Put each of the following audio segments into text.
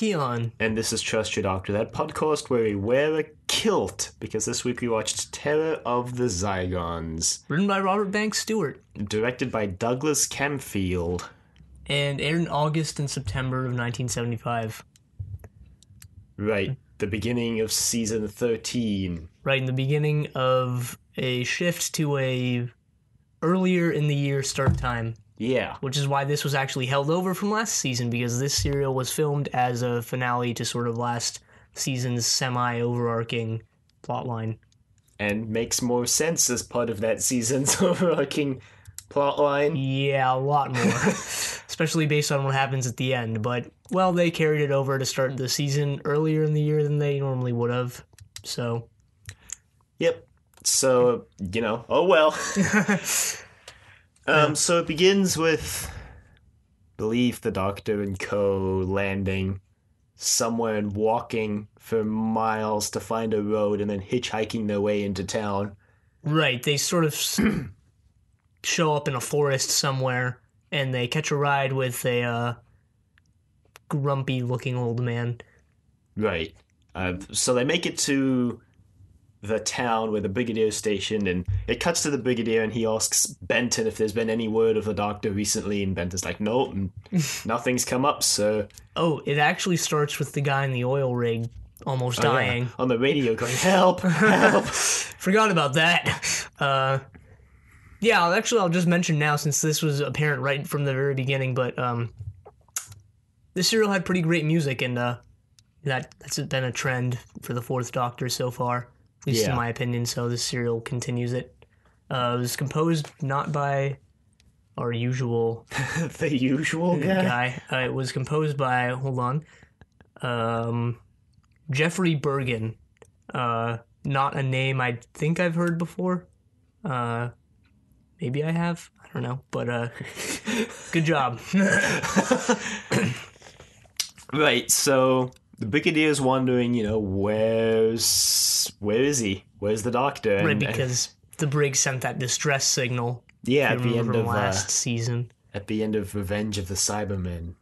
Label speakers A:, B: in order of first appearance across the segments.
A: Kiyan.
B: And this is Trust Your Doctor, that podcast where we wear a kilt, because this week we watched Terror of the Zygons.
A: Written by Robert Banks Stewart.
B: Directed by Douglas Camfield.
A: And aired in August and September of 1975.
B: Right, the beginning of season 13.
A: Right, in the beginning of a shift to a earlier in the year start time.
B: Yeah.
A: Which is why this was actually held over from last season, because this serial was filmed as a finale to sort of last season's semi-overarching plotline.
B: And makes more sense as part of that season's overarching plotline.
A: Yeah, a lot more. Especially based on what happens at the end. But, well, they carried it over to start the season earlier in the year than they normally would have. So.
B: Yep. So, oh well. So it begins with, I believe, the Doctor and co. landing somewhere and walking for miles to find a road and then hitchhiking their way into town.
A: Right, they sort of show up in a forest somewhere and they catch a ride with a grumpy-looking old man.
B: Right. So they make it to the town where the Brigadier's stationed, and it cuts to the Brigadier, and he asks Benton if there's been any word of the Doctor recently, and Benton's like, nope, nothing's come up, so...
A: Oh, it actually starts with the guy in the oil rig almost dying.
B: Yeah. On the radio going, help, help.
A: Forgot about that. Yeah, I'll just mention now, since this was apparent right from the very beginning, but this serial had pretty great music, and that's been a trend for the Fourth Doctor so far. At least in my opinion, so this serial continues it. It was composed not by our usual...
B: the usual guy?
A: It was composed by, hold on, Jeffrey Bergen. Not a name I think I've heard before. Maybe I have. I don't know, but good job.
B: Right, so... The Brigadier's wondering, where is he? Where's the Doctor?
A: Right, because the brig sent that distress signal.
B: Yeah, at the end of
A: last season.
B: At the end of Revenge of the Cybermen.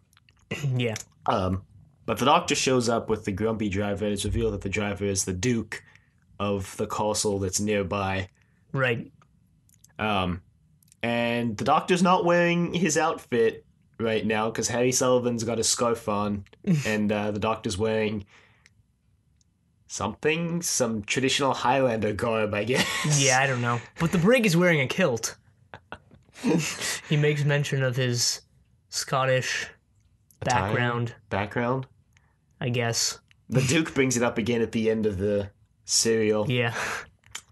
A: Yeah.
B: But the Doctor shows up with the grumpy driver, and it's revealed that the driver is the Duke of the castle that's nearby.
A: Right.
B: And the Doctor's not wearing his outfit right now, because Harry Sullivan's got a scarf on, and the Doctor's wearing some traditional Highlander garb, I guess.
A: Yeah, I don't know. But the brig is wearing a kilt. He makes mention of his Scottish background.
B: Background?
A: I guess.
B: The Duke brings it up again at the end of the serial.
A: Yeah.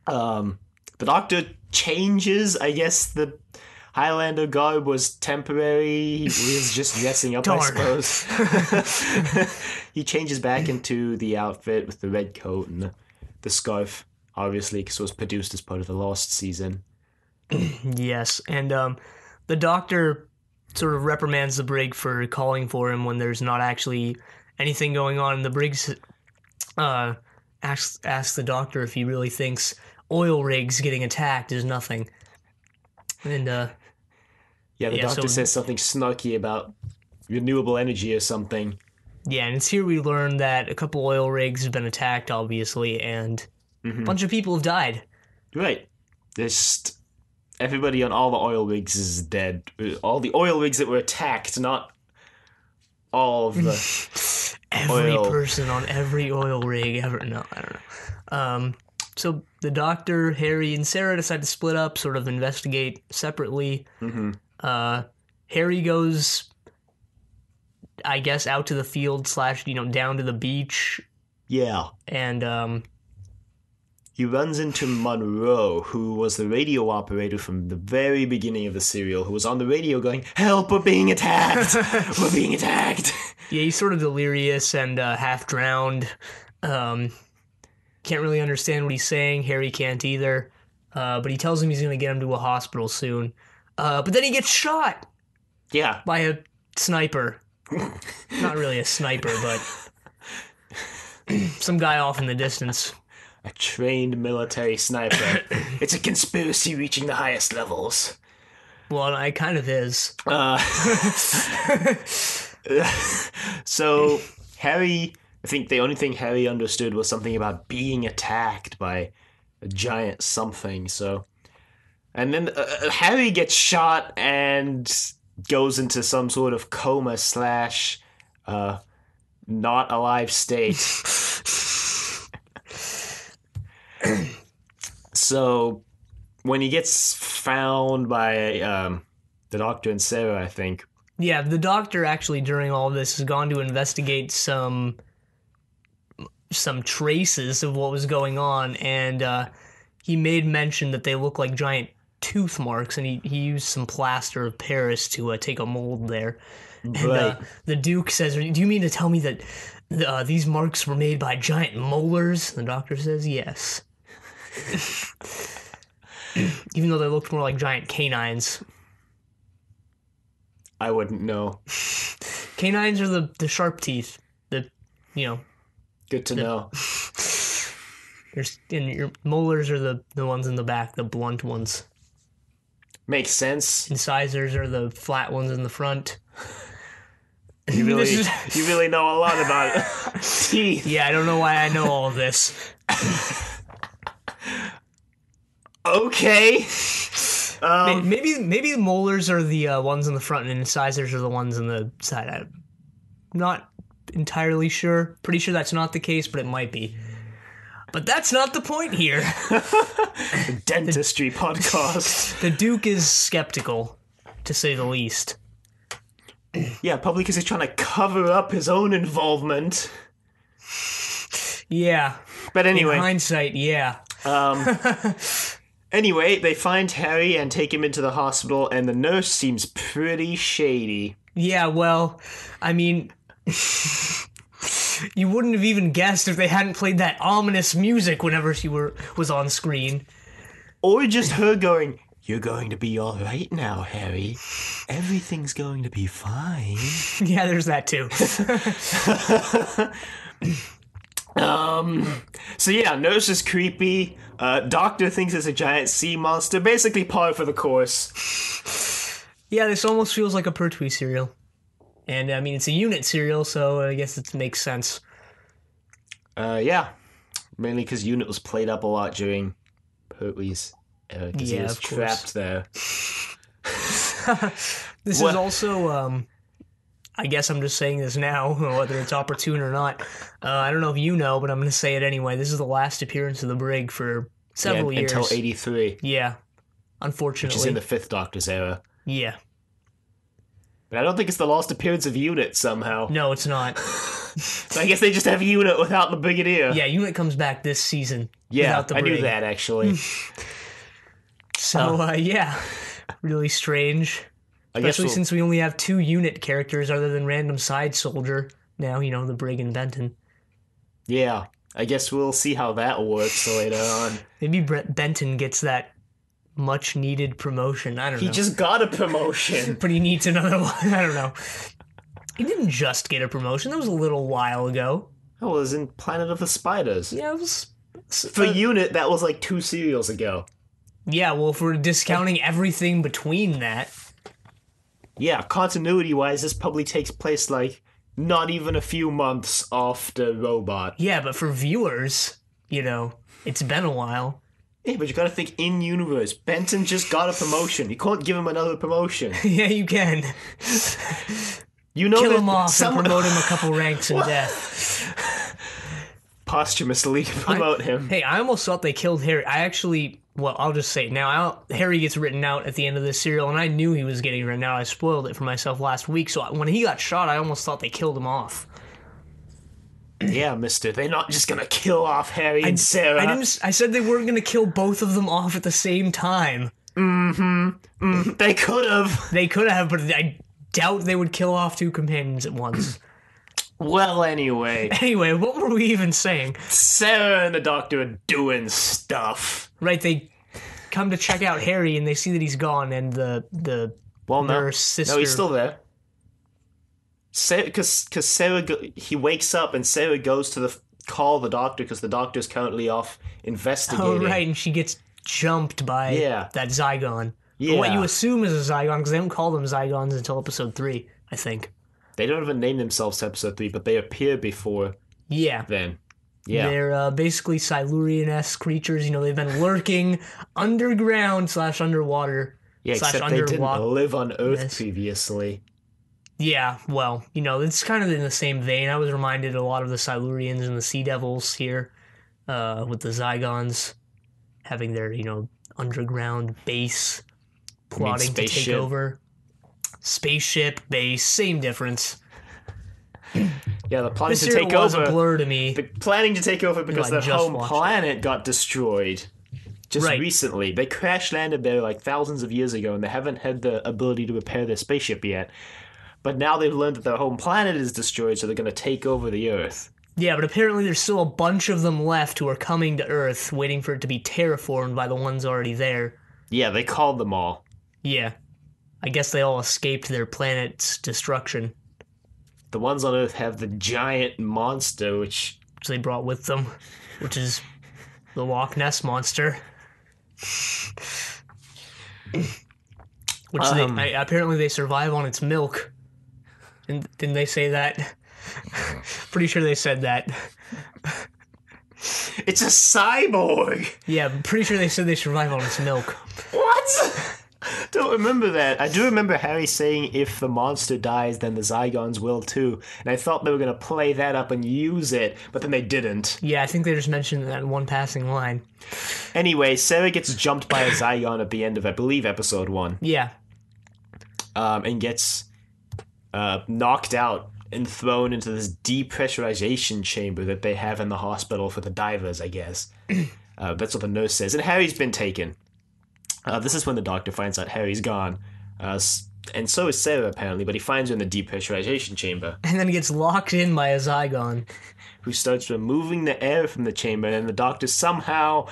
B: The Doctor changes, I guess the Highlander garb was temporary. He was just dressing up,
A: Darn.
B: I suppose. He changes back into the outfit with the red coat and the scarf, obviously, because it was produced as part of the last season.
A: Yes, and the Doctor sort of reprimands the brig for calling for him when there's not actually anything going on. The brig asks the Doctor if he really thinks oil rigs getting attacked is nothing. And
B: the Doctor says something snarky about renewable energy or something.
A: Yeah, and it's here we learn that a couple oil rigs have been attacked, obviously, and a bunch of people have died.
B: Right. Everybody on all the oil rigs is dead. All the oil rigs that were attacked, not all of the
A: Every
B: oil.
A: person on every oil rig ever. No, I don't know. So the Doctor, Harry, and Sarah decide to split up, sort of investigate separately. Harry goes, I guess, out to the field / down to the beach.
B: Yeah.
A: And
B: he runs into Monroe, who was the radio operator from the very beginning of the serial, who was on the radio going, help, we're being attacked! We're being attacked!
A: Yeah, he's sort of delirious and half drowned. Can't really understand what he's saying. Harry can't either. But he tells him he's going to get him to a hospital soon. But then he gets shot!
B: Yeah.
A: By a sniper. Not really a sniper, but some guy off in the distance.
B: A trained military sniper. It's a conspiracy reaching the highest levels.
A: Well, it kind of is.
B: So Harry, I think the only thing Harry understood was something about being attacked by a giant something, so... And then Harry gets shot and goes into some sort of coma slash not alive state. So when he gets found by the Doctor and Sarah, I think.
A: Yeah, the Doctor actually during all this has gone to investigate some traces of what was going on, and he made mention that they look like giant tooth marks, and he used some plaster of Paris to take a mold there. And
B: Right.
A: the Duke says, "Do you mean to tell me that these marks were made by giant molars?" The Doctor says, "Yes." Even though they looked more like giant canines.
B: I wouldn't know.
A: Canines are the sharp teeth.
B: Good to know.
A: And your molars are the ones in the back, the blunt ones.
B: Makes sense.
A: Incisors are the flat ones in the front.
B: You really know a lot about teeth.
A: Yeah, I don't know why I know all of this.
B: Okay.
A: Maybe the molars are the ones in the front and incisors are the ones in the side. I'm not entirely sure. Pretty sure that's not the case, but it might be. But that's not the point here.
B: Dentistry podcast.
A: The Duke is skeptical, to say the least.
B: Yeah, probably because he's trying to cover up his own involvement.
A: Yeah.
B: But anyway.
A: In hindsight, yeah.
B: Anyway, they find Harry and take him into the hospital, and the nurse seems pretty shady.
A: Yeah, well, I mean... You wouldn't have even guessed if they hadn't played that ominous music whenever she was on screen.
B: Or just her going, "You're going to be all right now, Harry. Everything's going to be fine."
A: Yeah, there's that too.
B: So yeah, nurse is creepy. Doctor thinks it's a giant sea monster. Basically par for the course.
A: Yeah, this almost feels like a Pertwee cereal. And, I mean, it's a unit cereal, so I guess it makes sense.
B: Yeah. Mainly because Unit was played up a lot during Pertwee's era, because he was trapped there.
A: This is also, I guess I'm just saying this now, whether it's opportune or not. I don't know if you know, but I'm going to say it anyway. This is the last appearance of the Brig for several years.
B: Until 83.
A: Yeah, unfortunately.
B: Which is in the 5th Doctor's era.
A: Yeah.
B: But I don't think it's the last appearance of Unit somehow.
A: No, it's not.
B: So I guess they just have Unit without the Brigadier.
A: Yeah, Unit comes back this season.
B: Yeah,
A: without the
B: I knew
A: Brig.
B: that, actually.
A: So, yeah. Really strange. Especially since we only have 2 Unit characters other than random side soldier. Now, the Brig and Benton.
B: Yeah, I guess we'll see how that works later on.
A: Maybe Benton gets that much-needed promotion. I don't know.
B: He just got a promotion.
A: But he needs another one. I don't know. He didn't just get a promotion. That was a little while ago.
B: Oh, it was in Planet of the Spiders.
A: Yeah, it was...
B: For Unit, that was like 2 serials ago.
A: Yeah, well, if we're discounting everything between that...
B: Yeah, continuity-wise, this probably takes place, like, not even a few months after Robot.
A: Yeah, but for viewers, it's been a while.
B: Yeah, but you gotta think in-universe. Benton just got a promotion. You can't give him another promotion.
A: Yeah, you can.
B: You know
A: Kill
B: that
A: him off and promote him a couple ranks in death.
B: Posthumously promote him.
A: Hey, I almost thought they killed Harry. I'll just say it now. Harry gets written out at the end of this serial, and I knew he was getting written out. I spoiled it for myself last week, so when he got shot, I almost thought they killed him off.
B: Yeah, mister, they're not just gonna kill off Harry and Sarah.
A: I said they weren't gonna kill both of them off at the same time.
B: They could have.
A: They could have, but I doubt they would kill off 2 companions at once.
B: Well, anyway.
A: Anyway, what were we even saying?
B: Sarah and the Doctor are doing stuff.
A: Right, they come to check out Harry, and they see that he's gone, and the nurse sister...
B: No, he's still there. Because Sarah, he wakes up, and Sarah goes to call the Doctor, because the Doctor's currently off investigating.
A: Oh, right, and she gets jumped by that Zygon.
B: Yeah.
A: Or what you assume is a Zygon, because they don't call them Zygons until episode 3, I think.
B: They don't even name themselves episode 3, but they appear before
A: Yeah.
B: then. Yeah.
A: They're basically Silurian-esque creatures. You know, they've been lurking underground / underwater.
B: Yeah, except they didn't live on Earth previously.
A: Yeah, well, you know, it's kind of in the same vein. I was reminded a lot of the Silurians and the Sea Devils here, with the Zygons having their, you know, underground base plotting to take over. Spaceship, base, same difference.
B: Yeah, the planning
A: this
B: to take
A: was
B: over.
A: A blur to me.
B: The planning to take over because their home planet got destroyed just recently. They crash landed there like thousands of years ago, and they haven't had the ability to repair their spaceship yet. But now they've learned that their home planet is destroyed, so they're going to take over the Earth.
A: Yeah, but apparently there's still a bunch of them left who are coming to Earth, waiting for it to be terraformed by the ones already there.
B: Yeah, they called them all.
A: Yeah. I guess they all escaped their planet's destruction.
B: The ones on Earth have the giant monster, which
A: they brought with them, which is the Loch Ness Monster. Which apparently they survive on its milk. And didn't they say that? Pretty sure they said that.
B: It's a cyborg!
A: Yeah, I'm pretty sure they said they survive on its milk.
B: What? Don't remember that. I do remember Harry saying if the monster dies, then the Zygons will too. And I thought they were going to play that up and use it, but then they didn't.
A: Yeah, I think they just mentioned that in one passing line.
B: Anyway, Sarah gets jumped by a Zygon at the end of, I believe, episode 1.
A: Yeah.
B: And gets knocked out and thrown into this depressurization chamber that they have in the hospital for the divers, I guess. That's what the nurse says. And Harry's been taken. This is when the doctor finds out Harry's gone. And so is Sarah, apparently, but he finds her in the depressurization chamber.
A: And then he gets locked in by a Zygon.
B: Who starts removing the air from the chamber, and the doctor somehow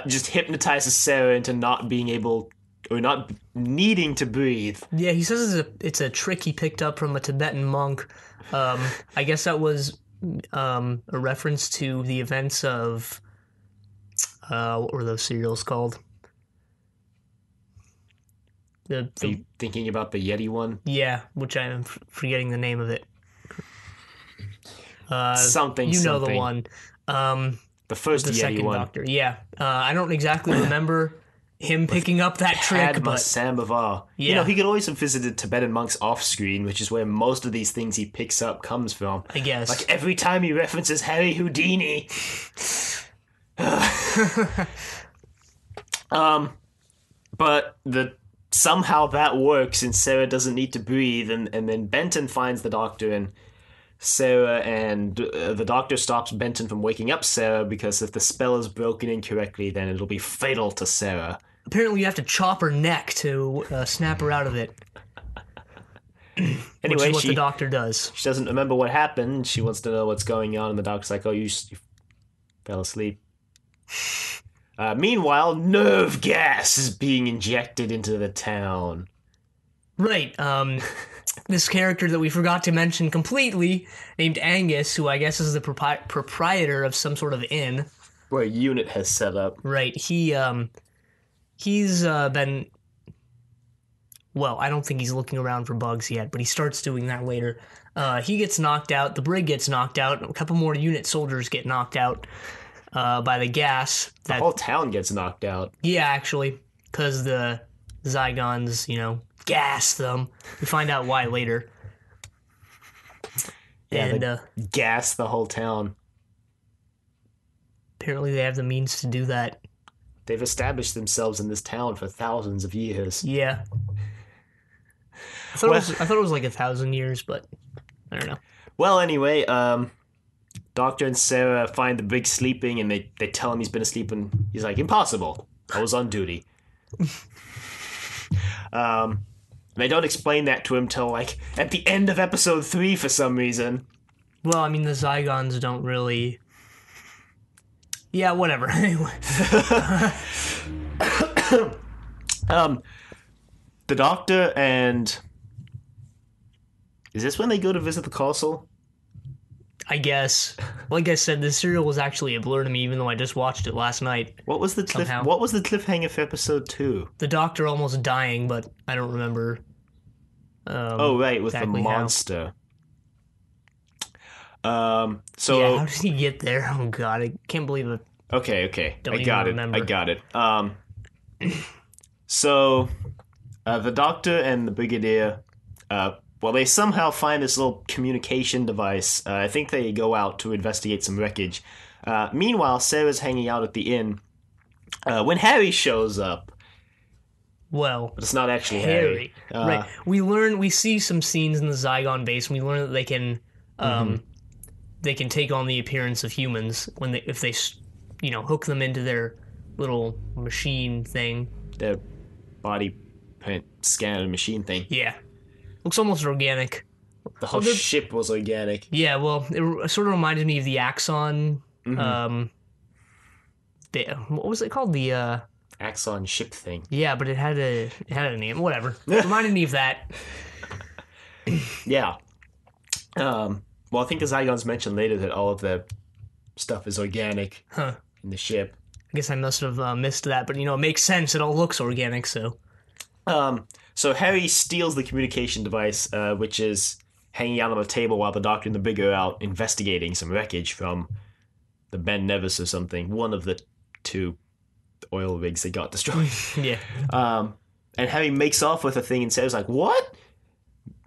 B: just hypnotizes Sarah into not being able, or not needing to breathe.
A: Yeah, he says it's a trick he picked up from a Tibetan monk. I guess that was a reference to the events of, what were those serials called? Are you
B: thinking about the Yeti one?
A: Yeah, which I'm forgetting the name of it.
B: Something.
A: You know the one.
B: The first
A: the
B: Yeti
A: second
B: one.
A: Doctor. Yeah. I don't exactly remember him picking up that trick,
B: Padma
A: but
B: Sambhavar.
A: Yeah.
B: You know, he could always have visited Tibetan monks off screen, which is where most of these things he picks up comes from.
A: I guess.
B: Like every time he references Harry Houdini. But somehow that works and Sarah doesn't need to breathe, and then Benton finds the doctor and Sarah, and the doctor stops Benton from waking up Sarah because if the spell is broken incorrectly, then it'll be fatal to Sarah.
A: Apparently you have to chop her neck to snap her out of it.
B: Anyway,
A: which is what the doctor does.
B: She doesn't remember what happened. She wants to know what's going on, and the doctor's like, oh, you fell asleep. Meanwhile, nerve gas is being injected into the town.
A: Right, this character that we forgot to mention completely, named Angus, who I guess is the proprietor of some sort of inn.
B: Where a unit has set up.
A: Right, he's been... Well, I don't think he's looking around for bugs yet, but he starts doing that later. He gets knocked out, the brig gets knocked out, a couple more unit soldiers get knocked out by the gas.
B: The whole town gets knocked out.
A: Yeah, actually, because the Zygons, gas them. We find out why later.
B: Yeah,
A: and
B: they gas the whole town.
A: Apparently they have the means to do that.
B: They've established themselves in this town for thousands of years.
A: Yeah. I thought it was like 1,000 years, but I don't know.
B: Well, anyway, Doctor and Sarah find the brig sleeping, and they tell him he's been asleep, and he's like, impossible. I was on duty. They don't explain that to him till, like, at the end of episode 3 for some reason.
A: Well, I mean, the Zygons don't really... Yeah, whatever. Anyway.
B: The Doctor and... Is this when they go to visit the castle?
A: I guess. Like I said, this serial was actually a blur to me, even though I just watched it last night.
B: What was the cliffhanger for episode 2?
A: The Doctor almost dying, but I don't remember.
B: Right, with exactly the monster. So
A: Yeah, how did he get there? Oh god, I can't believe it.
B: okay,
A: Don't
B: I
A: even
B: got it. I
A: remember.
B: got it. So the doctor and the brigadier, well, they somehow find this little communication device. I think they go out to investigate some wreckage. Meanwhile, Sarah's hanging out at the inn when Harry shows up,
A: Well,
B: but it's not actually Harry.
A: Harry. Right. We see some scenes in the Zygon base, and we learn that they can take on the appearance of humans if they hook them into their little machine thing.
B: The body print scanner machine thing.
A: Yeah. Looks almost organic.
B: The whole ship was organic.
A: Yeah, well, it sort of reminded me of the Axon. What was it called? The
B: Axon ship thing.
A: yeah, but it had a name. Whatever. Reminded me of that.
B: Yeah. Well, I think the Zygons mentioned later that all of the stuff is organic in the ship.
A: I guess I must have missed that, but it makes sense. It all looks organic, so.
B: So Harry steals the communication device, which is hanging out on the table while the doctor and the big are out investigating some wreckage from the Ben Nevis or something. One of the two oil rigs that got destroyed.
A: Yeah.
B: And Harry makes off with the thing and says, like, what?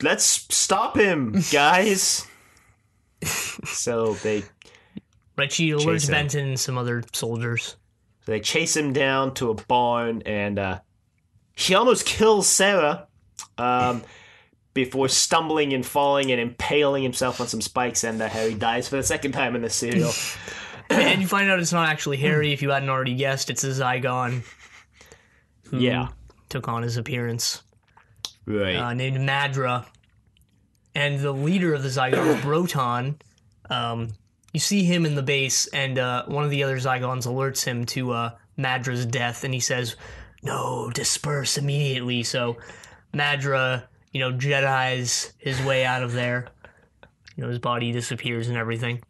B: Let's stop him, guys. So they...
A: Right, she alerts Benton and some other soldiers.
B: So they chase him down to a barn, and he almost kills Sarah before stumbling and falling and impaling himself on some spikes, and Harry dies for the second time in the serial.
A: And you find out it's not actually Harry, if you hadn't already guessed. It's a Zygon who took on his appearance.
B: Right.
A: Named Madra. And the leader of the Zygon, Broton, you see him in the base, and one of the other Zygons alerts him to Madra's death, and he says, no, disperse immediately. So Madra, Jedi's his way out of there. His body disappears and everything.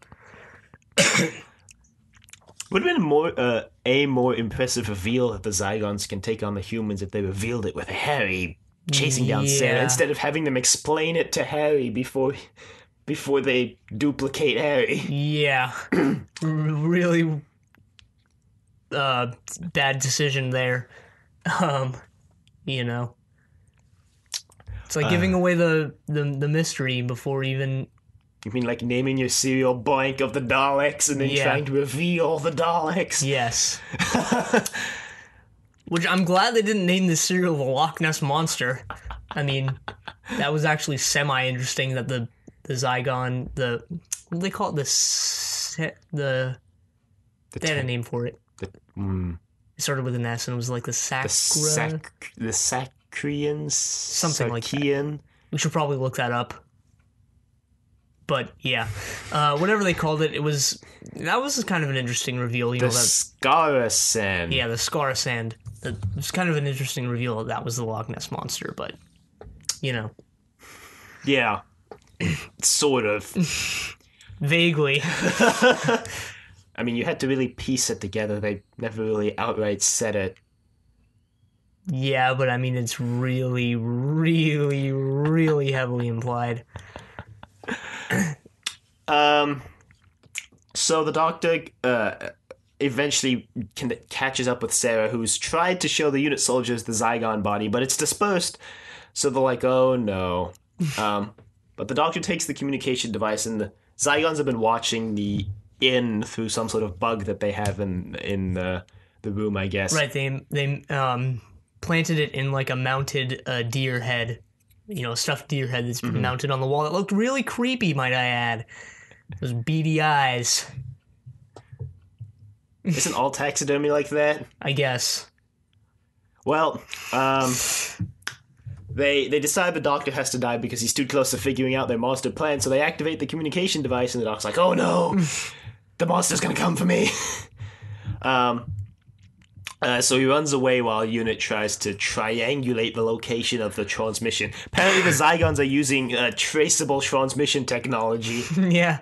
B: Would have been a more impressive reveal that the Zygons can take on the humans if they revealed it with Harry chasing down Sarah, instead of having them explain it to Harry before they duplicate Harry. Yeah.
A: Really bad decision there. It's like giving away the mystery before even...
B: You mean like naming your cereal blank of the Daleks and then trying to reveal the Daleks?
A: Yes. Which I'm glad they didn't name the cereal the Loch Ness Monster. I mean, that was actually semi-interesting that the Zygon, what do they call it? They had a name for it. It started with an S and it was like the Sacrians? Something like that. We should probably look that up. But yeah, whatever they called it, that was kind of an interesting reveal.
B: The Scarasand.
A: Yeah, the Scarasand. It was kind of an interesting reveal that was the Loch Ness Monster, but
B: Yeah, sort of.
A: Vaguely.
B: I mean, you had to really piece it together. They never really outright said it.
A: Yeah, but I mean, it's really, really, really heavily implied.
B: So the Doctor eventually catches up with Sarah, who's tried to show the unit soldiers the Zygon body, but it's dispersed. So they're like, oh no. But the Doctor takes the communication device, and the Zygons have been watching the inn through some sort of bug that they have in the room, I guess.
A: Right, they planted it in like a mounted deer head. A stuffed deer head that's mounted on the wall. It looked really creepy, might I add. Those beady eyes.
B: Isn't all taxidermy like that?
A: I guess.
B: Well, they decide the Doctor has to die because he's too close to figuring out their monster plan, so they activate the communication device, and the Doctor's like, oh no, the monster's gonna come for me. So he runs away while a unit tries to triangulate the location of the transmission. Apparently the Zygons are using traceable transmission technology.
A: Yeah.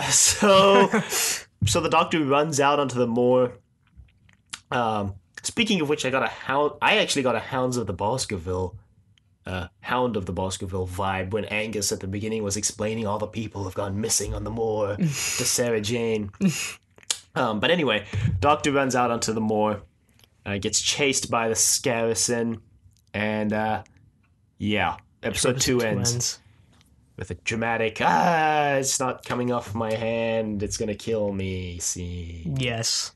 B: So the Doctor runs out onto the moor. Speaking of which, I actually got a Hounds of the Baskerville Hound of the Baskerville vibe when Angus at the beginning was explaining all the people have gone missing on the moor to Sarah Jane. But anyway, Doctor runs out onto the moor, gets chased by the Scarrison, and episode 2 ends with a dramatic, it's not coming off my hand, it's gonna kill me scene.
A: Yes.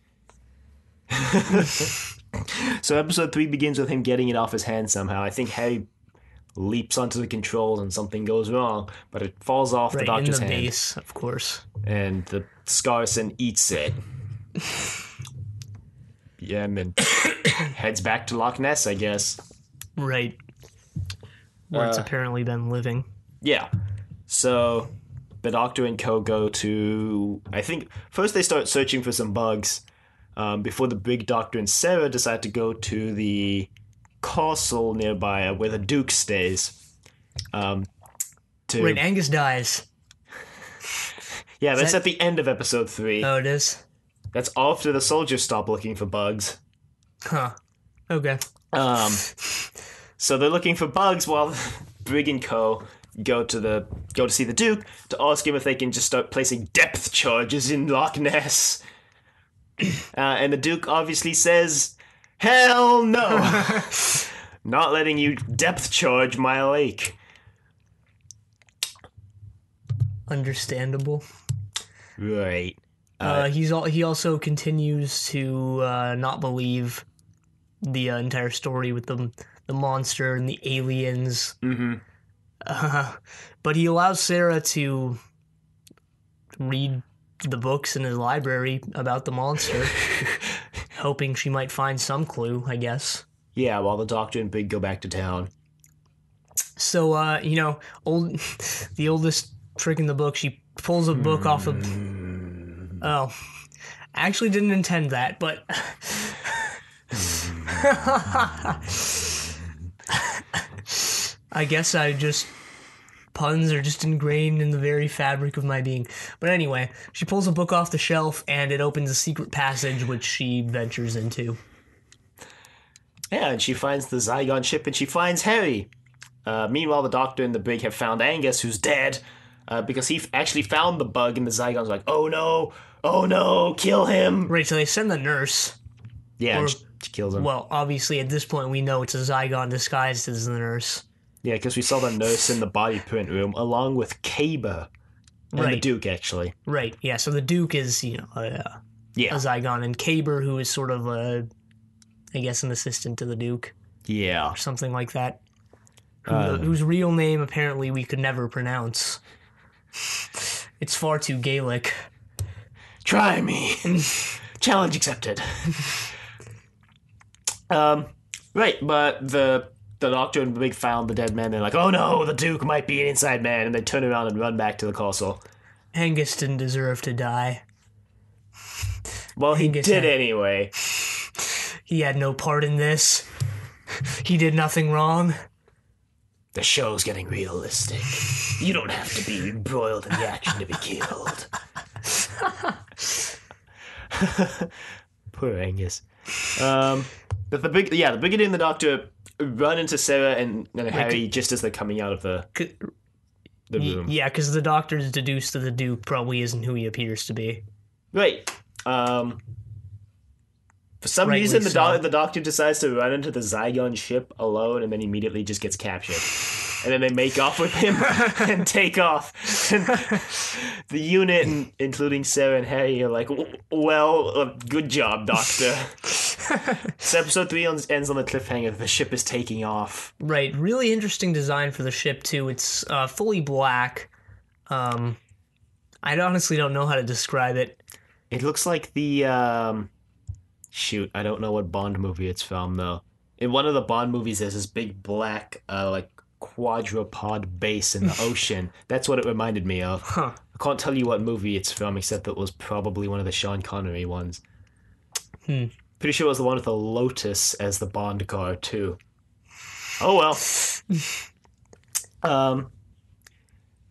B: So episode 3 begins with him getting it off his hand somehow. I think Harry leaps onto the controls and something goes wrong, but it falls off the Doctor's hand.
A: In the base, of course.
B: And the Scarrison eats it. Yeah, and then heads back to Loch Ness, I guess.
A: Right. Where it's apparently been living.
B: Yeah. So the Doctor and co go to... I think first they start searching for some bugs before the big Doctor and Sarah decide to go to the castle nearby where the Duke stays.
A: Wait, Angus dies.
B: Yeah, that's at the end of episode 3.
A: Oh, it is?
B: That's after the soldiers stop looking for bugs.
A: Huh. Okay.
B: So they're looking for bugs while Brig and Co. go to see the Duke to ask him if they can just start placing depth charges in Loch Ness. And the Duke obviously says, "Hell no! Not letting you depth charge my lake."
A: Understandable.
B: Right.
A: He also continues to not believe the entire story with the monster and the aliens. Mm-hmm. But he allows Sarah to read the books in his library about the monster, hoping she might find some clue, I guess.
B: Yeah, while the Doctor and Big go back to town.
A: So, the oldest trick in the book, she pulls a book off of... Oh, I actually didn't intend that, but... I guess puns are just ingrained in the very fabric of my being. But anyway, she pulls a book off the shelf, and it opens a secret passage, which she ventures into.
B: Yeah, and she finds the Zygon ship, and she finds Harry. Meanwhile, the Doctor and the Brig have found Angus, who's dead, because he actually found the bug, and the Zygon's like, oh no, kill him.
A: Right, so they send the nurse.
B: Yeah, and she kills him.
A: Well, obviously, at this point, we know it's a Zygon disguised as the nurse.
B: Yeah, because we saw the nurse in the body print room, along with Caber. And the Duke, actually.
A: Right, yeah, so the Duke is, a Zygon, and Caber, who is sort of an assistant to the Duke.
B: Yeah.
A: Or something like that. Whose real name, apparently, we could never pronounce. It's far too Gaelic.
B: Try me. Challenge accepted. Right, but the Doctor and the Big found the dead man. They're like, oh no, the Duke might be an inside man. And they turn around and run back to the castle.
A: Angus didn't deserve to die.
B: Well, he did anyway.
A: He had no part in this. He did nothing wrong.
B: The show's getting realistic. You don't have to be embroiled in the action to be killed. Poor Angus. But the Brigadier and the Doctor run into Sarah and Harry just as they're coming out of the room.
A: Yeah, because the Doctor's deduced that the Duke probably isn't who he appears to be.
B: Right. For some reason, the Doctor decides to run into the Zygon ship alone and then immediately just gets captured. And then they make off with him and take off. And the unit, including Sarah and Harry, are like, well, good job, Doctor. So episode 3 ends on the cliffhanger. The ship is taking off. Right.
A: Really interesting design for the ship, too. It's fully black. I honestly don't know how to describe it.
B: It looks like the... Shoot, I don't know what Bond movie it's from, though. In one of the Bond movies, there's this big black, quadrupod base in the ocean. That's what it reminded me of.
A: Huh.
B: I can't tell you what movie it's from, except it was probably one of the Sean Connery ones. Pretty sure it was the one with the Lotus as the Bond car, too. Oh, well.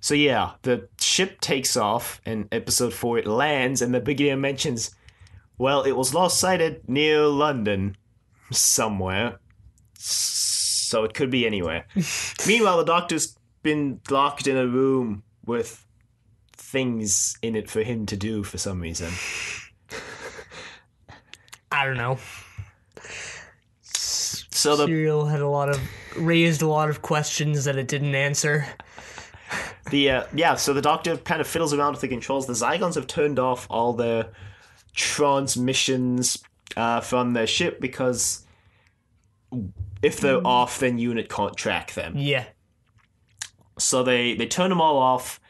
B: So, yeah, the ship takes off, and episode 4, it lands, and the Brigadier mentions... Well, it was lost sighted near London. Somewhere. so it could be anywhere. Meanwhile, the Doctor's been locked in a room with things in it for him to do for some reason.
A: I don't know.
B: So the
A: Serial had raised a lot of questions that it didn't answer.
B: So the Doctor kind of fiddles around with the controls. The Zygons have turned off all their transmissions from their ship because if they're off, then UNIT can't track them.
A: Yeah.
B: So they turn them all off,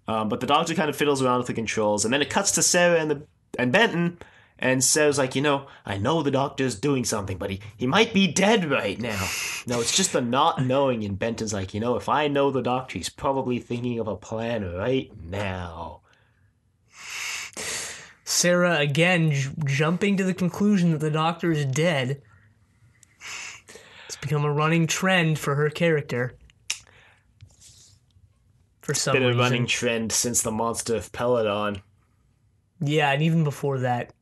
B: but the Doctor kind of fiddles around with the controls, and then it cuts to Sarah and Benton, and Sarah's like, I know the Doctor's doing something, but he might be dead right now. No, it's just the not knowing, and Benton's like, if I know the Doctor, he's probably thinking of a plan right now.
A: Sarah, again, jumping to the conclusion that the Doctor is dead. It's become a running trend for her character. For some reason.
B: Been a running trend since the Monster of Peladon.
A: Yeah, and even before that.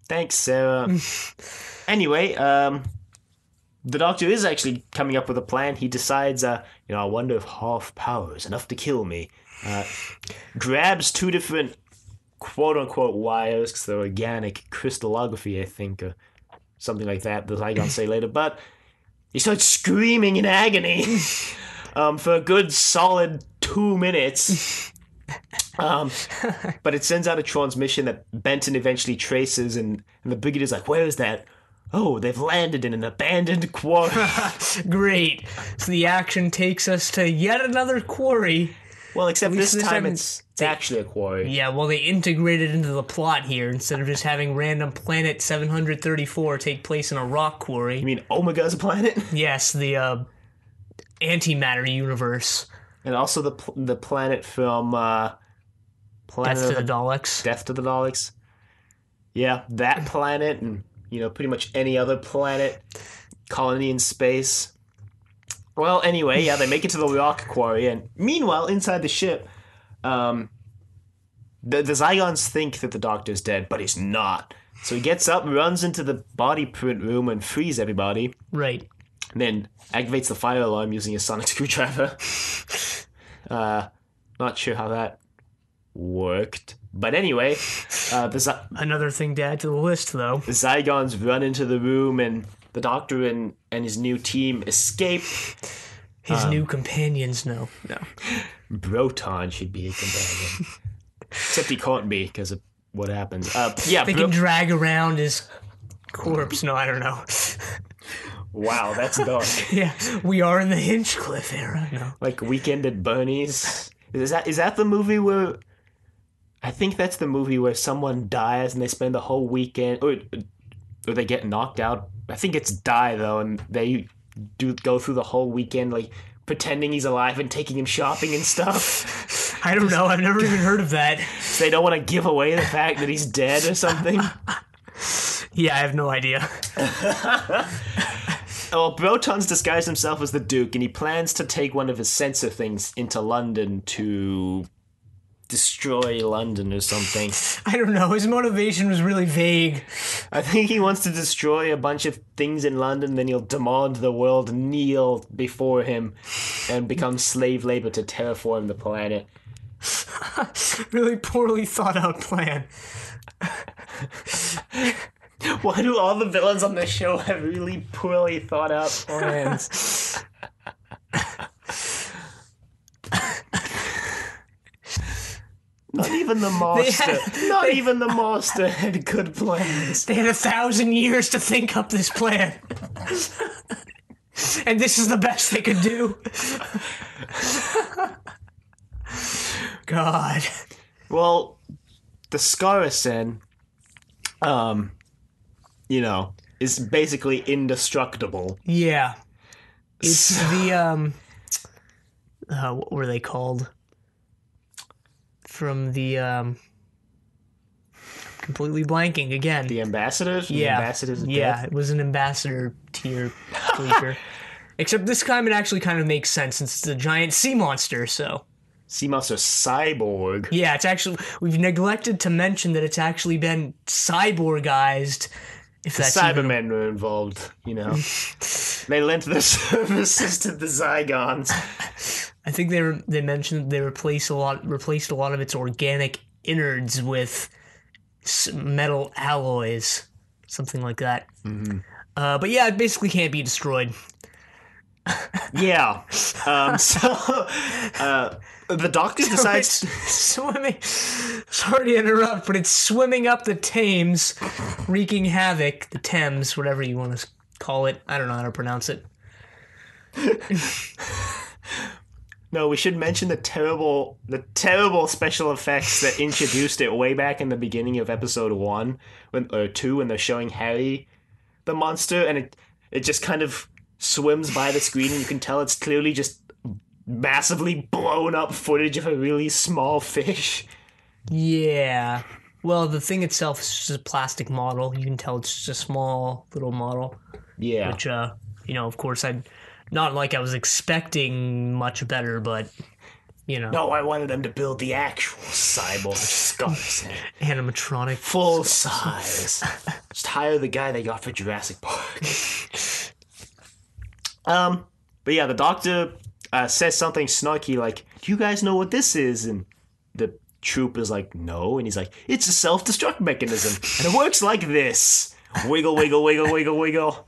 B: Thanks, Sarah. Anyway, the Doctor is actually coming up with a plan. He decides, I wonder if half power is enough to kill me. Grabs two different quote-unquote wires, because they're organic crystallography, I think, or something like that, the Zygons say later, but he starts screaming in agony for a good solid 2 minutes. But it sends out a transmission that Benton eventually traces, and the Brigadier's like, where is that? Oh, they've landed in an abandoned quarry.
A: Great. So the action takes us to yet another quarry.
B: Well, except this time it's actually a quarry.
A: Yeah, well, they integrated into the plot here instead of just having random planet 734 take place in a rock quarry.
B: You mean Omega's planet?
A: Yes, the antimatter universe.
B: And also the planet from
A: Death to the Daleks.
B: Death to the Daleks. Yeah, that planet, and pretty much any other planet, colony in space. Well, anyway, yeah, they make it to the rock quarry, and meanwhile, inside the ship, the Zygons think that the Doctor's dead, but he's not. So he gets up, runs into the body print room, and frees everybody.
A: Right.
B: And then activates the fire alarm using a sonic screwdriver. Not sure how that worked. But anyway,
A: another thing to add to the list, though.
B: The Zygons run into the room, and the Doctor and his new team escape.
A: His new companions, no.
B: Broton should be a companion. Except he can't be, because of what happens.
A: They can drag around his corpse. No, I don't know.
B: Wow, that's dark.
A: Yeah, we are in the Hinchcliffe era. No.
B: Like Weekend at Bernie's. Is that the movie where... I think that's the movie where someone dies and they spend the whole weekend... Or they get knocked out. I think it's Die, though, and they do go through the whole weekend, like, pretending he's alive and taking him shopping and stuff.
A: I don't know. I've never even heard of that.
B: So they don't want to give away the fact that he's dead or something.
A: Yeah, I have no idea.
B: Well, Broton's disguised himself as the Duke, and he plans to take one of his sensor things into London to destroy London or something.
A: I don't know. His motivation was really vague.
B: I think he wants to destroy a bunch of things in London, then he'll demand the world kneel before him and become slave labor to terraform the planet.
A: Really poorly thought out plan.
B: Why do all the villains on this show have really poorly thought out plans? Not even the master. Even the master had good plans.
A: They had 1,000 years to think up this plan. And this is the best they could do. God.
B: Well, the Scaracen, is basically indestructible.
A: Yeah. It's the, what were they called? From the, completely blanking again.
B: The ambassadors?
A: Yeah.
B: The ambassadors of
A: yeah,
B: death?
A: It was an ambassador tier creature. Except this time it actually kind of makes sense since it's a giant sea monster, so.
B: Sea monster cyborg.
A: Yeah, it's actually, we've neglected to mention that it's actually been cyborgized If
B: The
A: that's even...
B: Cybermen were involved, you know. They lent their services to the Zygons.
A: I think they mentioned they replaced a lot of its organic innards with metal alloys, something like that.
B: Mm-hmm.
A: But yeah, it basically can't be destroyed.
B: Yeah. The Doctor decides...
A: Swimming. Sorry to interrupt, but it's swimming up the Thames, wreaking havoc. The Thames, whatever you want to call it. I don't know how to pronounce it.
B: No, we should mention the terrible special effects that introduced it way back in the beginning of episode 1 or 2 when they're showing Harry the monster, and it just kind of swims by the screen, and you can tell it's clearly just massively blown up footage of a really small fish.
A: Yeah. Well, the thing itself is just a plastic model. You can tell it's just a small little model.
B: Yeah.
A: Which, of course, not like I was expecting much better, but,
B: No, I wanted them to build the actual cyborg Scottish
A: animatronic.
B: Full size. Just hire the guy they got for Jurassic Park. But yeah, the Doctor says something snarky like, "Do you guys know what this is?" And the troop is like, "No." And he's like, "It's a self-destruct mechanism. And it works like this. Wiggle, wiggle, wiggle, wiggle, wiggle."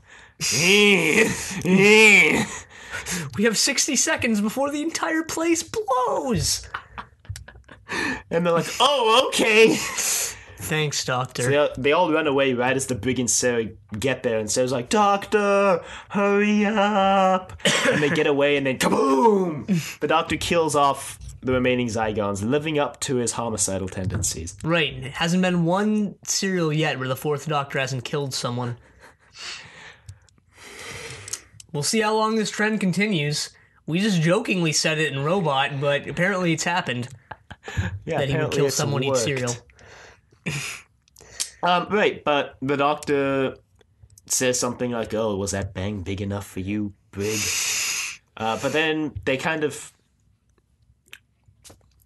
A: We have 60 seconds before the entire place blows.
B: And they're like, "Oh, okay."
A: Thanks, Doctor.
B: So they all run away right as the Brig and Sarah get there, and Sarah's like, "Doctor, hurry up!" And they get away, and then kaboom! The Doctor kills off the remaining Zygons, living up to his homicidal tendencies.
A: Right. It hasn't been one serial yet where the fourth Doctor hasn't killed someone. We'll see how long this trend continues. We just jokingly said it in Robot, but apparently it's happened.
B: Yeah,
A: that he would kill someone, eat cereal.
B: Right, but the Doctor says something like, "Oh, was that bang big enough for you, Brig?" But then they kind of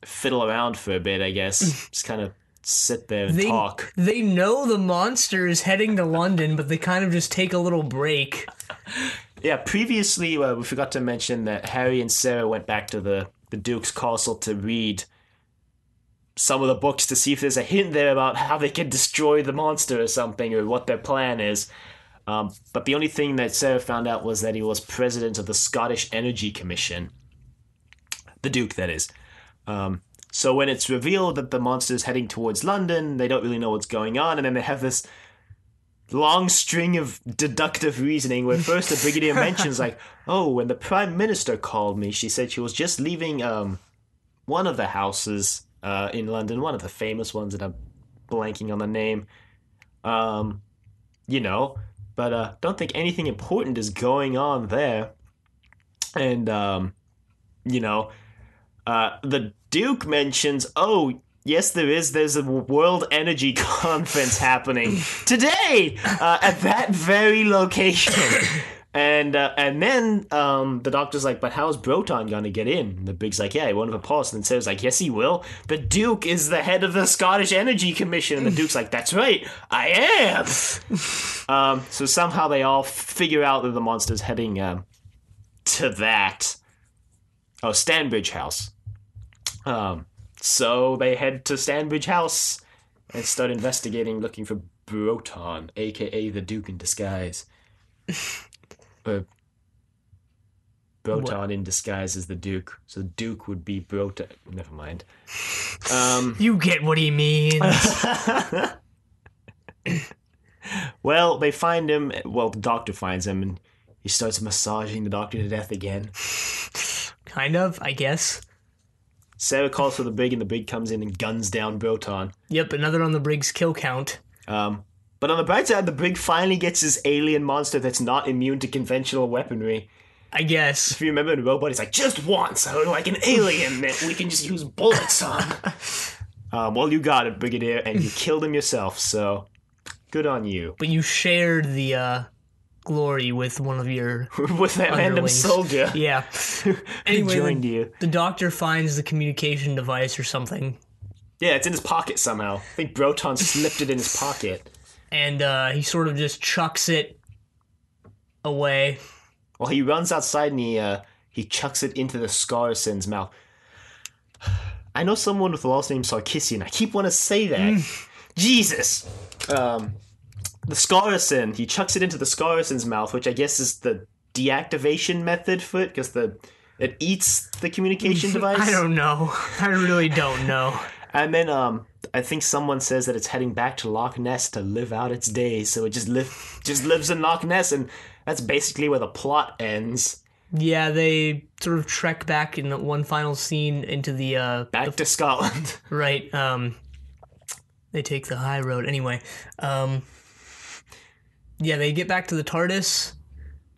B: fiddle around for a bit, I guess. Just kind of sit there and talk.
A: They know the monster is heading to London, but they kind of just take a little break.
B: Yeah, previously we forgot to mention that Harry and Sarah went back to the Duke's castle to read some of the books to see if there's a hint there about how they can destroy the monster or something, or what their plan is. But the only thing that Sarah found out was that he was president of the Scottish Energy Commission. The Duke, that is. So when it's revealed that the monster is heading towards London, they don't really know what's going on, and then they have this long string of deductive reasoning where first the Brigadier mentions like, "Oh, when the Prime Minister called me, she said she was just leaving one of the houses in London, one of the famous ones that I'm blanking on the name. But don't think anything important is going on there." And, the Duke mentions, "Oh, yes, there is. There's a World Energy Conference happening today at that very location." And then the Doctor's like, "But how's Broton gonna get in?" And the Brig's like, "Yeah, he won't have a pass." And then Sarah's like, "Yes, he will. The Duke is the head of the Scottish Energy Commission." And the Duke's like, "That's right, I am." So somehow they all figure out that the monster's heading to that. Oh, Stanbridge House. So they head to Stanbridge House and start investigating, looking for Broton, a.k.a. the Duke in disguise. Broton in disguise as the Duke. So the Duke would be Broton. Never mind.
A: You get what he means.
B: Well, they find him. Well, the Doctor finds him, and he starts massaging the Doctor to death again.
A: Kind of, I guess.
B: Sarah calls for the Brig, and the Brig comes in and guns down Broton.
A: Yep, another on the Brig's kill count.
B: But on the bright side, the Brig finally gets his alien monster that's not immune to conventional weaponry.
A: I guess.
B: If you remember in Robot, he's like, "Just once, I would like an alien that we can just use bullets on." Well, you got it, Brigadier, and you killed him yourself, so good on you.
A: But you shared the glory with one of your
B: with that random
A: underlings.
B: soldier.
A: Yeah. Anyway,
B: joined you.
A: The Doctor finds the communication device or something.
B: Yeah, it's in his pocket somehow. I think Broton slipped it in his pocket.
A: and he sort of just chucks it away.
B: Well, he runs outside and he chucks it into the Scarson's mouth. I know someone with the last name Sarkisian. I keep wanting to say that. Jesus. The Scarson, he chucks it into the Scarson's mouth, which I guess is the deactivation method for it, because it eats the communication device.
A: I don't know. I really don't know.
B: And then I think someone says that it's heading back to Loch Ness to live out its days, so it just lives in Loch Ness, and that's basically where the plot ends.
A: Yeah, they sort of trek back in the one final scene into the
B: back to Scotland.
A: Right. They take the high road anyway. Yeah, they get back to the TARDIS.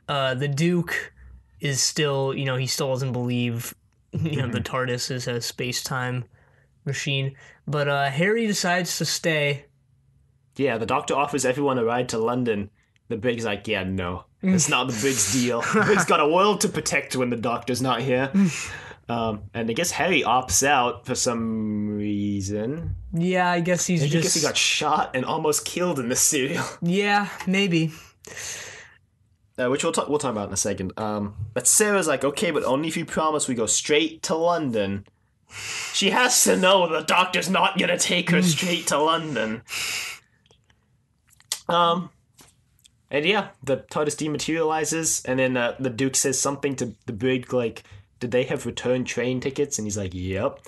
A: The Duke is still, he still doesn't believe, the TARDIS is a space-time machine. But Harry decides to stay.
B: Yeah, the Doctor offers everyone a ride to London. The Brig's like, yeah, no. It's not the Brig's deal. The Brig's got a world to protect when the Doctor's not here. And I guess Harry opts out for some reason.
A: Yeah, I guess I guess
B: he got shot and almost killed in this serial.
A: Yeah, maybe.
B: Which we'll talk about in a second. But Sarah's like, okay, but only if you promise we go straight to London. She has to know the Doctor's not gonna take her straight to London. And yeah, the TARDIS dematerializes, and then the Duke says something to the Brig, like, did they have return train tickets? And he's like, yep.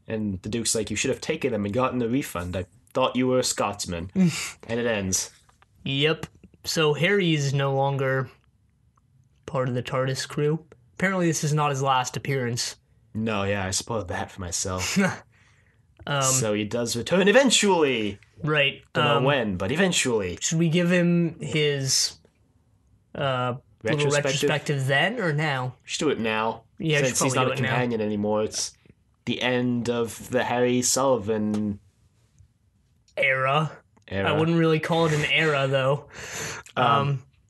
B: And the Duke's like, you should have taken them and gotten a refund. I thought you were a Scotsman. And it ends.
A: Yep. So Harry is no longer part of the TARDIS crew. Apparently this is not his last appearance.
B: No, yeah, I spoiled that for myself. So he does return eventually.
A: Right.
B: Don't know when, but eventually.
A: Should we give him his little retrospective then or now?
B: We should do it now.
A: Yeah,
B: since he's not a companion anymore. It's the end of the Harry Sullivan
A: era. I wouldn't really call it an era, though.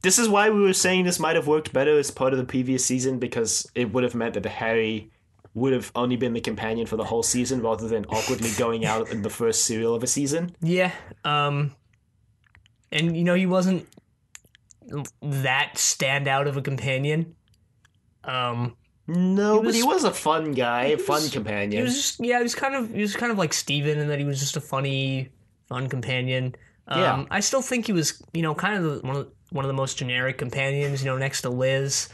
B: This is why we were saying this might have worked better as part of the previous season, because it would have meant that the Harry would have only been the companion for the whole season rather than awkwardly going out in the first serial of a season.
A: Yeah. And, he wasn't that standout of a companion.
B: No, but he was a fun guy, a fun companion.
A: He was kind of like Steven in that he was just a fun companion.
B: Yeah.
A: I still think he was, kind of one of the most generic companions, next to Liz.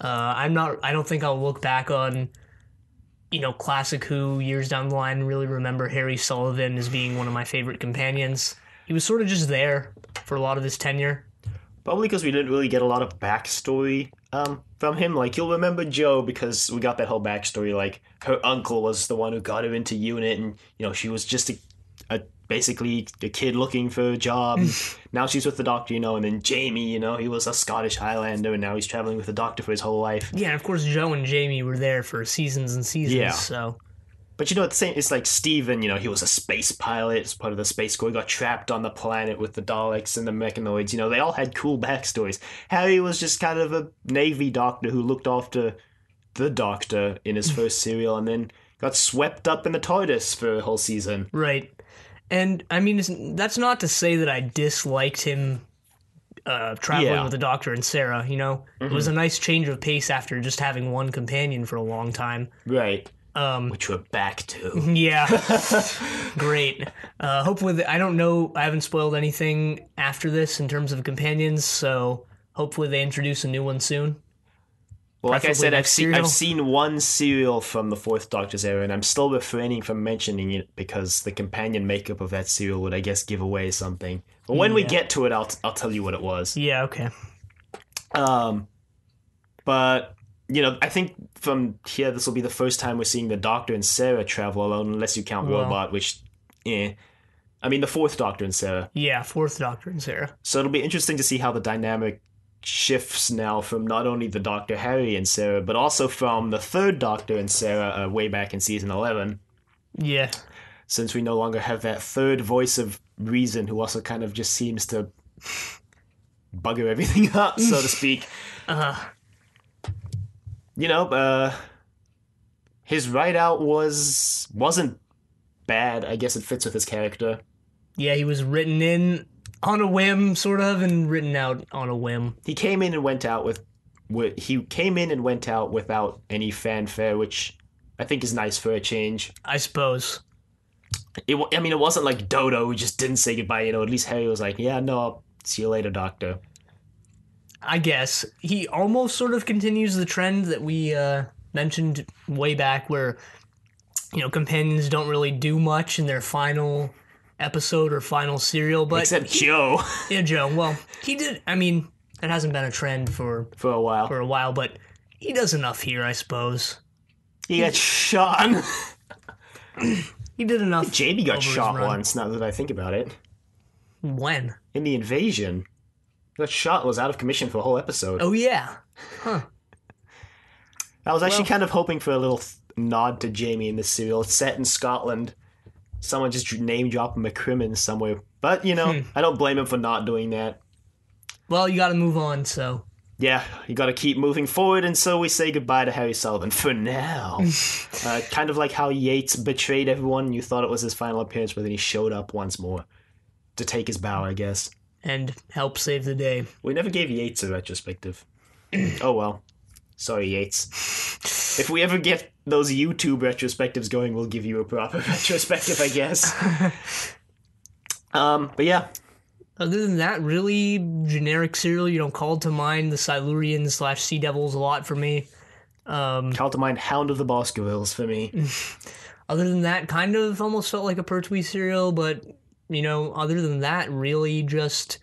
A: I don't think I'll look back on, Classic Who years down the line and really remember Harry Sullivan as being one of my favorite companions. He was sort of just there for a lot of his tenure.
B: Probably because we didn't really get a lot of backstory from him. Like, you'll remember Jo because we got that whole backstory. Like, her uncle was the one who got her into UNIT, and, she was just basically a kid looking for a job. Now she's with the Doctor, and then Jamie, he was a Scottish Highlander, and now he's traveling with the Doctor for his whole life.
A: Yeah, and of course Jo and Jamie were there for seasons and seasons,
B: yeah.
A: So...
B: But it's like Steven, he was a space pilot as part of the Space Corps. He got trapped on the planet with the Daleks and the Mechanoids. They all had cool backstories. Harry was just kind of a Navy doctor who looked after the Doctor in his first serial and then got swept up in the TARDIS for a whole season.
A: Right. And, that's not to say that I disliked him traveling with the Doctor and Sarah, It was a nice change of pace after just having one companion for a long time.
B: Right. Which we're back to.
A: Yeah. Great. Hopefully, I don't know, I haven't spoiled anything after this in terms of companions, so hopefully they introduce a new one soon.
B: Well, like I said, I've seen one serial from the Fourth Doctor's era, and I'm still refraining from mentioning it because the companion makeup of that serial would, I guess, give away something. But when we get to it, I'll tell you what it was.
A: Yeah, okay.
B: But... I think from here, this will be the first time we're seeing the Doctor and Sarah travel alone, unless you count Robot, which, the Fourth Doctor and Sarah.
A: Yeah, Fourth Doctor and Sarah.
B: So it'll be interesting to see how the dynamic shifts now from not only the Doctor, Harry, and Sarah, but also from the Third Doctor and Sarah way back in season 11.
A: Yeah.
B: Since we no longer have that third voice of reason who also kind of just seems to bugger everything up, so to speak. His write-out wasn't bad. I guess it fits with his character.
A: Yeah, he was written in on a whim, sort of, and written out on a whim.
B: He came in and went out without any fanfare, which I think is nice for a change.
A: I suppose.
B: It wasn't like Dodo who just didn't say goodbye. At least Harry was like, yeah, no, I'll see you later, Doctor.
A: I guess. He almost sort of continues the trend that we mentioned way back where, companions don't really do much in their final episode or final serial. But
B: except Joe.
A: Yeah, Joe. Well, he did. That hasn't been a trend for
B: a while.
A: For a while, but he does enough here, I suppose.
B: He got shot.
A: He did enough.
B: Jamie got shot once, now that I think about it.
A: When?
B: In the invasion. He got shot and was out of commission for a whole episode.
A: Oh, yeah. Huh.
B: I was actually kind of hoping for a little nod to Jamie in this serial. It's set in Scotland. Someone just name-dropped McCrimmon somewhere. But, I don't blame him for not doing that.
A: Well, you gotta move on, so...
B: Yeah, you gotta keep moving forward, and so we say goodbye to Harry Sullivan for now. Kind of like how Yates betrayed everyone, and you thought it was his final appearance, but then he showed up once more to take his bow, I guess.
A: And help save the day.
B: We never gave Yates a retrospective. Oh well. Sorry, Yates. If we ever get those YouTube retrospectives going, we'll give you a proper retrospective, I guess. But yeah.
A: Other than that, really generic serial, called to mind the Silurians / Sea Devils a lot for me.
B: Called to mind Hound of the Baskervilles for me.
A: Other than that, kind of almost felt like a Pertwee serial, but, other than that, really just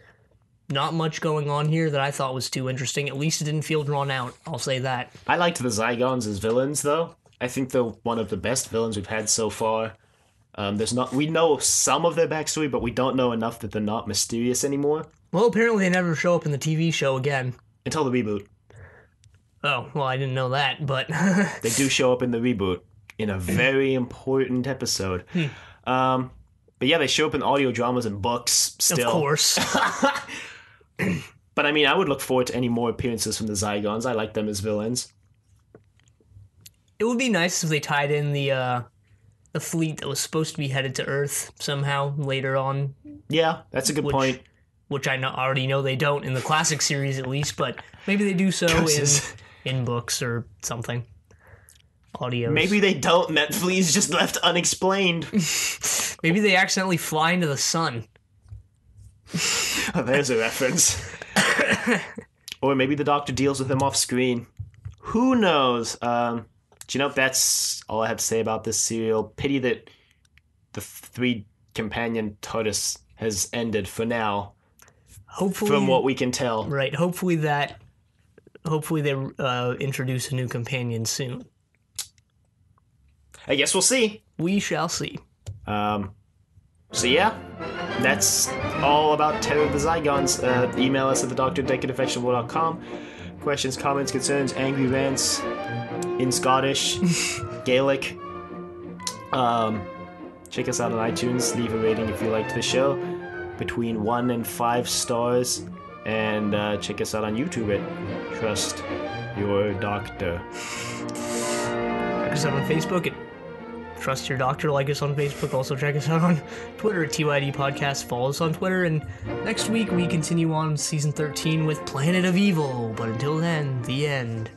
A: not much going on here that I thought was too interesting. At least it didn't feel drawn out, I'll say that.
B: I liked the Zygons as villains, though. I think they're one of the best villains we've had so far. We know some of their backstory, but we don't know enough that they're not mysterious anymore.
A: Well, apparently they never show up in the TV show again.
B: Until the reboot.
A: Oh, well, I didn't know that, but...
B: They do show up in the reboot in a very important episode. But yeah, they show up in audio dramas and books still.
A: Of course.
B: But I would look forward to any more appearances from the Zygons. I like them as villains.
A: It would be nice if they tied in the fleet that was supposed to be headed to Earth somehow later on.
B: Yeah, that's a good point.
A: Which I already know they don't in the classic series at least, but maybe they do so in books or something. Audios.
B: Maybe they don't, and that fleet is just left unexplained.
A: Maybe they accidentally fly into the sun.
B: Oh, there's a reference. Or maybe the Doctor deals with them off screen. Who knows? That's all I have to say about this serial. Pity that the 3-companion TARDIS has ended for now.
A: Hopefully,
B: from what we can tell.
A: Right. Hopefully they introduce a new companion soon.
B: I guess we'll see.
A: We shall see.
B: So yeah, that's all about Terror of the Zygons. Email us at thedoctor@decadentvegetable.com. Questions, comments, concerns, angry rants in Scottish, Gaelic. Check us out on iTunes. Leave a rating if you liked the show, between 1 and 5 stars, and check us out on YouTube at Trust Your Doctor.
A: Check us out on Facebook at Trust Your Doctor. Like us on Facebook. Also check us out on Twitter at TYD Podcast. Follow us on Twitter. And next week we continue on Season 13 with Planet of Evil. But until then, the end.